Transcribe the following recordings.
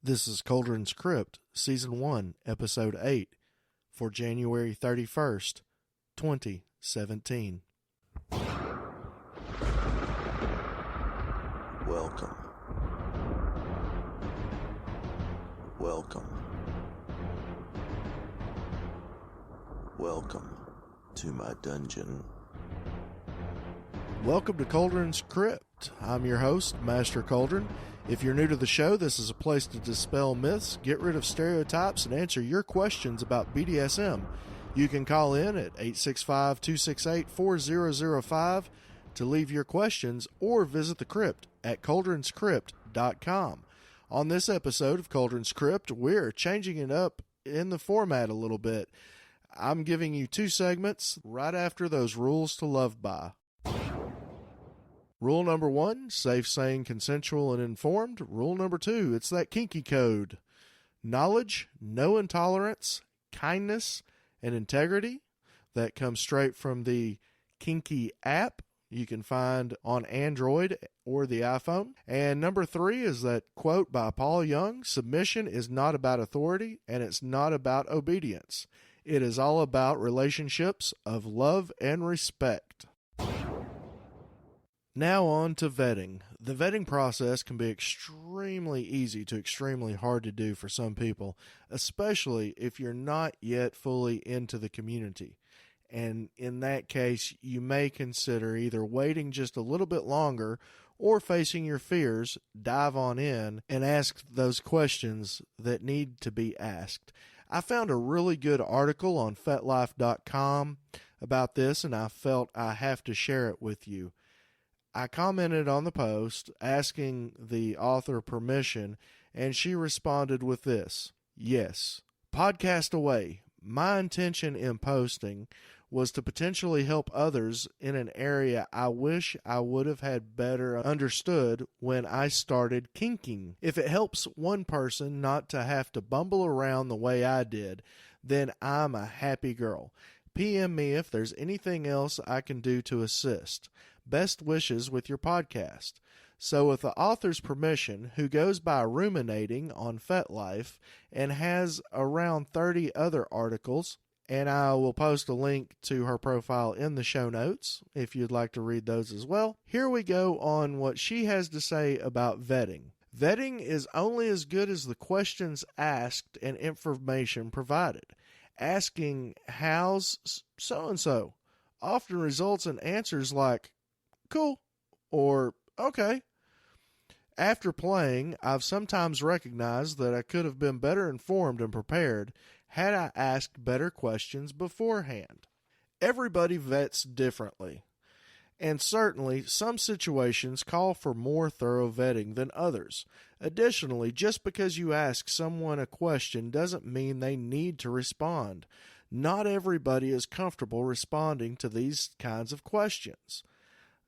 This is Kuldrin's Krypt, Season 1, Episode 8, for January 31st, 2017. Welcome. Welcome to my dungeon. Welcome to Kuldrin's Krypt. I'm your host, Master Kuldrin. If you're new to the show, this is a place to dispel myths, get rid of stereotypes, and answer your questions about BDSM. You can call in at 865-268-4005 to leave your questions or visit the Krypt at kuldrinskrypt.com. On this episode of Kuldrin's Krypt, we're changing it up in the format a little bit. I'm giving you two segments right after those rules to love by. Rule number 1, safe, sane, consensual, and informed. Rule number 2, it's that kinky code. Knowledge, no intolerance, kindness, and integrity. That comes straight from the KNKI app you can find on Android or the iPhone. And number 3 is that quote by Paul Young, submission is not about authority and it's not about obedience. It is all about relationships of love and respect. Now on to vetting. The vetting process can be extremely easy to extremely hard to do for some people, especially if you're not yet fully into the community. And in that case, you may consider either waiting just a little bit longer or facing your fears, dive on in and ask those questions that need to be asked. I found a really good article on Fetlife.com about this, and I felt I have to share it with you. I commented on the post asking the author permission, and she responded with this. Yes, podcast away. My intention in posting was to potentially help others in an area I wish I would have had better understood when I started kinking. If it helps one person not to have to bumble around the way I did, then I'm a happy girl. PM me if there's anything else I can do to assist. Best wishes with your podcast. So with the author's permission, who goes by ruminating on Fetlife and has around 30 other articles, and I will post a link to her profile in the show notes if you'd like to read those as well. Here we go on what she has to say about vetting. Vetting is only as good as the questions asked and information provided. Asking how's so-and-so often results in answers like, cool, or okay. After playing, I've sometimes recognized that I could have been better informed and prepared had I asked better questions beforehand. Everybody vets differently, and certainly some situations call for more thorough vetting than others. Additionally, just because you ask someone a question doesn't mean they need to respond. Not everybody is comfortable responding to these kinds of questions.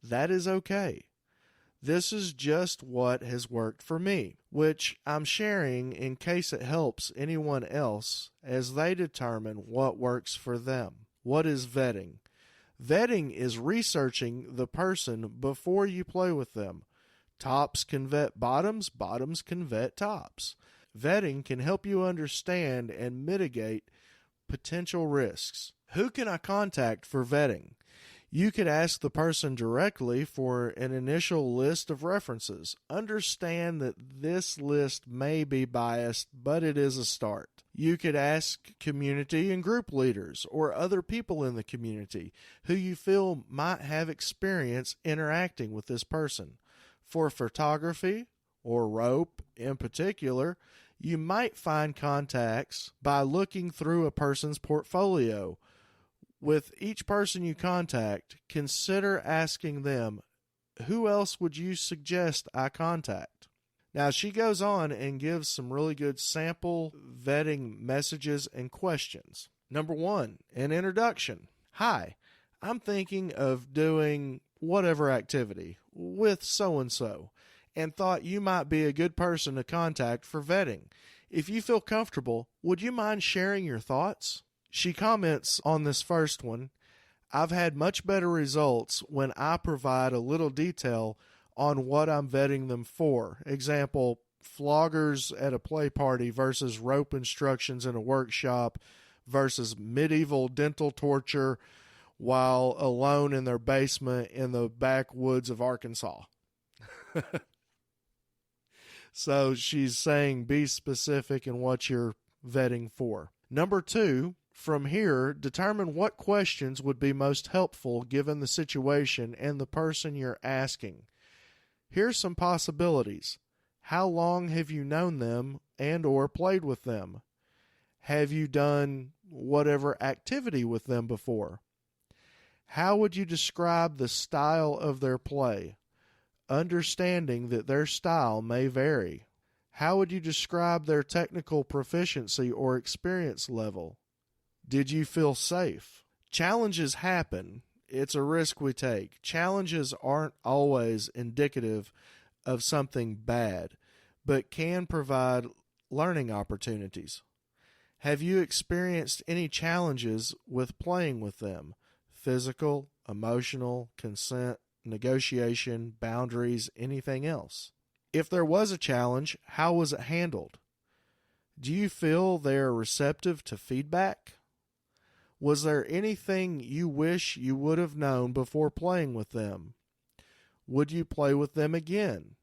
That is okay. This is just what has worked for me, which I'm sharing in case it helps anyone else as they determine what works for them. What is vetting? Vetting is researching the person before you play with them. Tops can vet bottoms, bottoms can vet tops. Vetting can help you understand and mitigate potential risks. Who can I contact for vetting? You could ask the person directly for an initial list of references. Understand that this list may be biased, but it is a start. You could ask community and group leaders or other people in the community who you feel might have experience interacting with this person. For photography or rope in particular, you might find contacts by looking through a person's portfolio. With each person you contact, consider asking them, who else would you suggest I contact? Now, she goes on and gives some really good sample vetting messages and questions. Number 1, an introduction. Hi, I'm thinking of doing whatever activity with so-and-so and thought you might be a good person to contact for vetting. If you feel comfortable, would you mind sharing your thoughts? She comments on this first one, I've had much better results when I provide a little detail on what I'm vetting them for. Example, floggers at a play party versus rope instructions in a workshop versus medieval dental torture while alone in their basement in the backwoods of Arkansas. So she's saying be specific in what you're vetting for. Number 2, from here, determine what questions would be most helpful given the situation and the person you're asking. Here's some possibilities. How long have you known them and or played with them? Have you done whatever activity with them before? How would you describe the style of their play? Understanding that their style may vary. How would you describe their technical proficiency or experience level? Did you feel safe? Challenges happen. It's a risk we take. Challenges aren't always indicative of something bad, but can provide learning opportunities. Have you experienced any challenges with playing with them? Physical, emotional, consent, negotiation, boundaries, anything else? If there was a challenge, how was it handled? Do you feel they are receptive to feedback? Was there anything you wish you would have known before playing with them? Would you play with them again?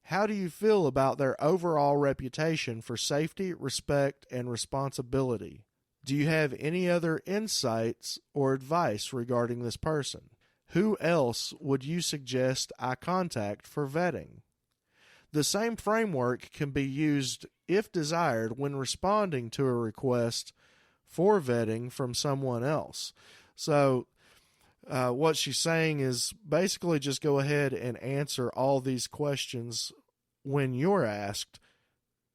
How do you feel about their overall reputation for safety, respect, and responsibility? Do you have any other insights or advice regarding this person? Who else would you suggest I contact for vetting? The same framework can be used, if desired, when responding to a request for vetting from someone else. So what she's saying is basically just go ahead and answer all these questions when you're asked,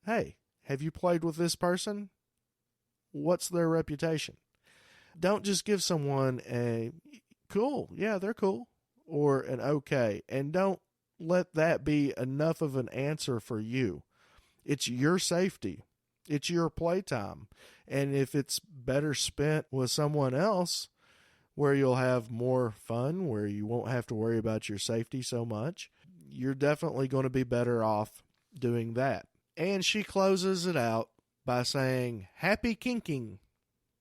hey, have you played with this person? What's their reputation? Don't just give someone a cool, yeah, they're cool, or an okay, and don't let that be enough of an answer for you. It's your safety. It's your playtime. And if it's better spent with someone else where you'll have more fun, where you won't have to worry about your safety so much, you're definitely going to be better off doing that. And she closes it out by saying, happy kinking.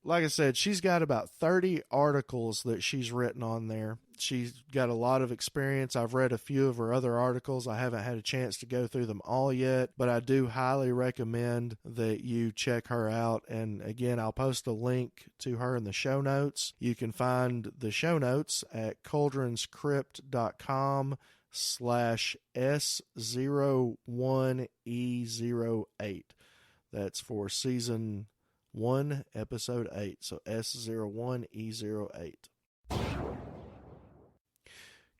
Like I said, she's got about 30 articles that she's written on there. She's got a lot of experience. I've read a few of her other articles. I haven't had a chance to go through them all yet, but I do highly recommend that you check her out. And again, I'll post a link to her in the show notes. You can find the show notes at kuldrinskrypt.com/S01E08. That's for season 1, episode 8. So S01E08.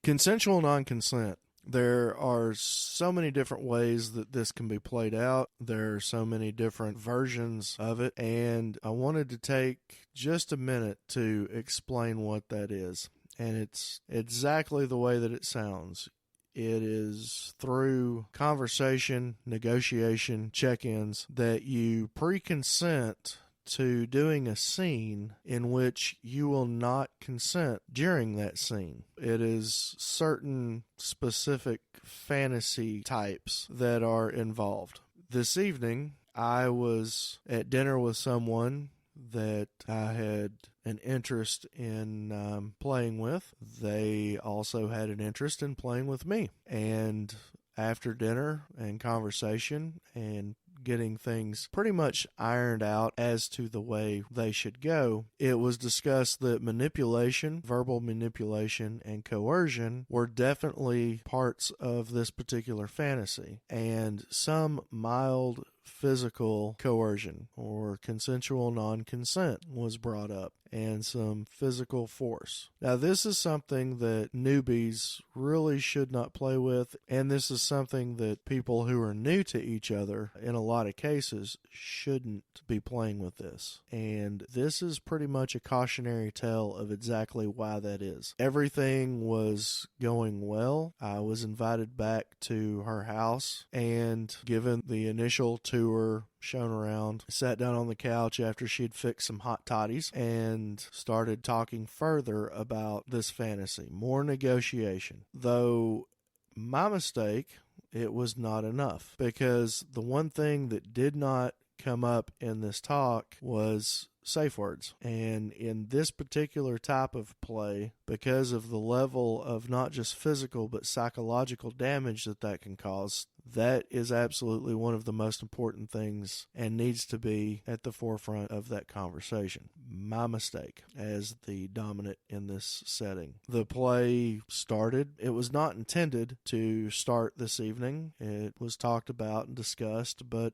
Consensual non-consent. There are so many different ways that this can be played out. There are so many different versions of it, and I wanted to take just a minute to explain what that is. And it's exactly the way that it sounds. It is through conversation, negotiation, check-ins that you pre-consent to doing a scene in which you will not consent during that scene. It is certain specific fantasy types that are involved. This evening, I was at dinner with someone that I had an interest in playing with. They also had an interest in playing with me. And after dinner and conversation and getting things pretty much ironed out as to the way they should go, it was discussed that manipulation, verbal manipulation, and coercion were definitely parts of this particular fantasy, and some mild physical coercion or consensual non-consent was brought up, and some physical force. Now, this is something that newbies really should not play with, and this is something that people who are new to each other, in a lot of cases, shouldn't be playing with this. And this is pretty much a cautionary tale of exactly why that is. Everything was going well. I was invited back to her house and given the initial tour, shown around, sat down on the couch after she'd fixed some hot toddies and started talking further about this fantasy. More negotiation. Though my mistake it was not enough, because the one thing that did not come up in this talk was safe words. And in this particular type of play, because of the level of not just physical but psychological damage that can cause, that is absolutely one of the most important things and needs to be at the forefront of that conversation. My mistake as the dominant in this setting. The play started. It was not intended to start this evening. It was talked about and discussed, but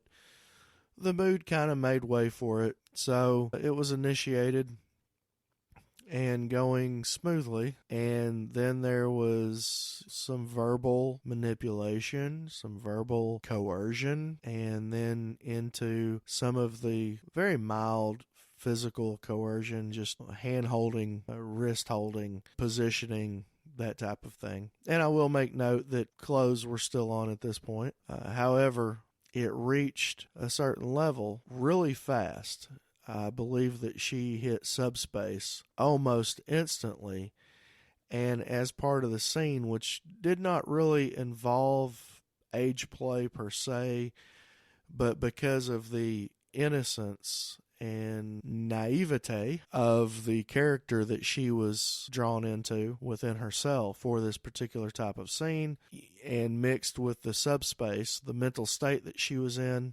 the mood kind of made way for it. So it was initiated and going smoothly, and then there was some verbal manipulation, some verbal coercion, and then into some of the very mild physical coercion, just hand holding, wrist holding, positioning, that type of thing. And I will make note that clothes were still on at this point. However, it reached a certain level really fast. I believe that she hit subspace almost instantly, and as part of the scene, which did not really involve age play per se, but because of the innocence and naivete of the character that she was drawn into within herself for this particular type of scene, and mixed with the subspace, the mental state that she was in,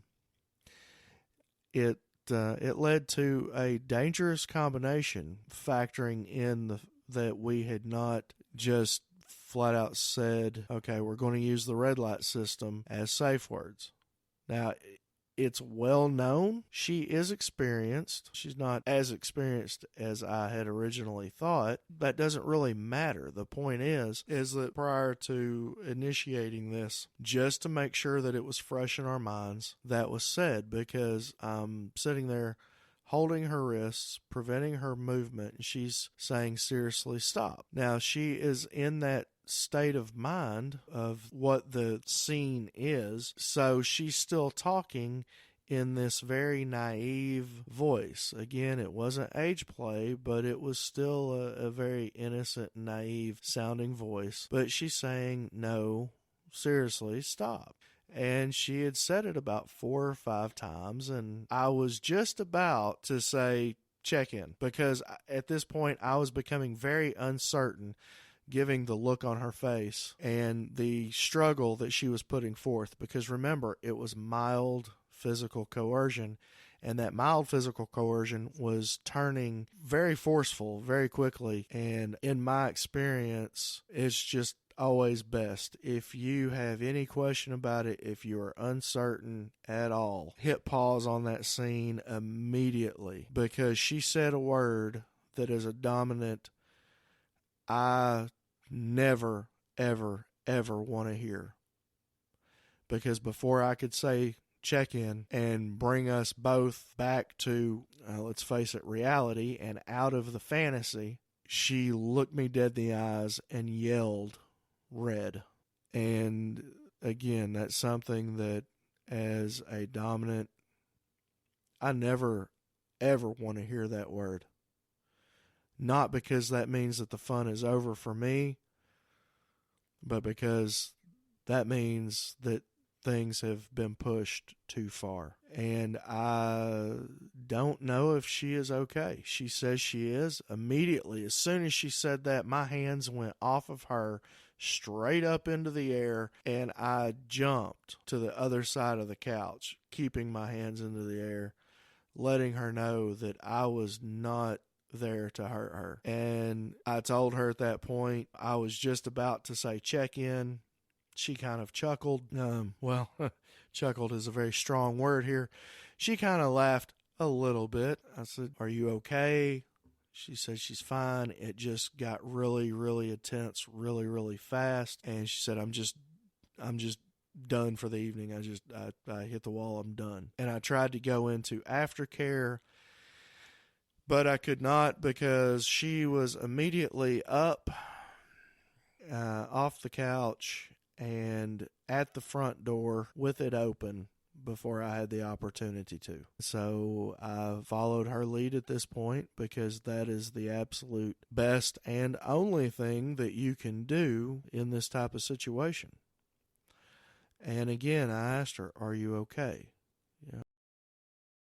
it led to a dangerous combination, factoring in that we had not just flat out said, okay, we're going to use the red light system as safe words. Now, it's well known she is experienced. She's not as experienced as I had originally thought. That doesn't really matter. The point is that prior to initiating this, just to make sure that it was fresh in our minds, that was said, because I'm sitting there holding her wrists, preventing her movement, and she's saying, seriously, stop. Now, she is in that state of mind of what the scene is, so she's still talking in this very naive voice. Again, it wasn't age play, but it was still a very innocent, naive sounding voice. But she's saying, no, seriously, stop. And she had said it about 4 or 5 times, and I was just about to say check in, because at this point I was becoming very uncertain, giving the look on her face and the struggle that she was putting forth. Because remember, it was mild physical coercion, and that mild physical coercion was turning very forceful very quickly. And in my experience, it's just always best, if you have any question about it, if you are uncertain at all, hit pause on that scene immediately, because she said a word that as a dominant, I never, ever, ever want to hear. Because before I could say check in and bring us both back to, let's face it, reality and out of the fantasy, she looked me dead in the eyes and yelled, red. And again, that's something that as a dominant, I never, ever want to hear that word. Not because that means that the fun is over for me, but because that means that things have been pushed too far. And I don't know if she is okay. She says she is. Immediately, as soon as she said that, my hands went off of her straight up into the air, and I jumped to the other side of the couch, keeping my hands into the air, letting her know that I was not there to hurt her. And I told her at that point, I was just about to say check in. She kind of chuckled. Chuckled is a very strong word here. She kind of laughed a little bit. I said, are you okay? She said she's fine. It just got really, really intense, really, really fast. And she said, I'm just done for the evening. I hit the wall. I'm done. And I tried to go into aftercare, but I could not, because she was immediately up, off the couch and at the front door with it open before I had the opportunity to. So I followed her lead at this point, because that is the absolute best and only thing that you can do in this type of situation. And again, I asked her, "Are you okay?"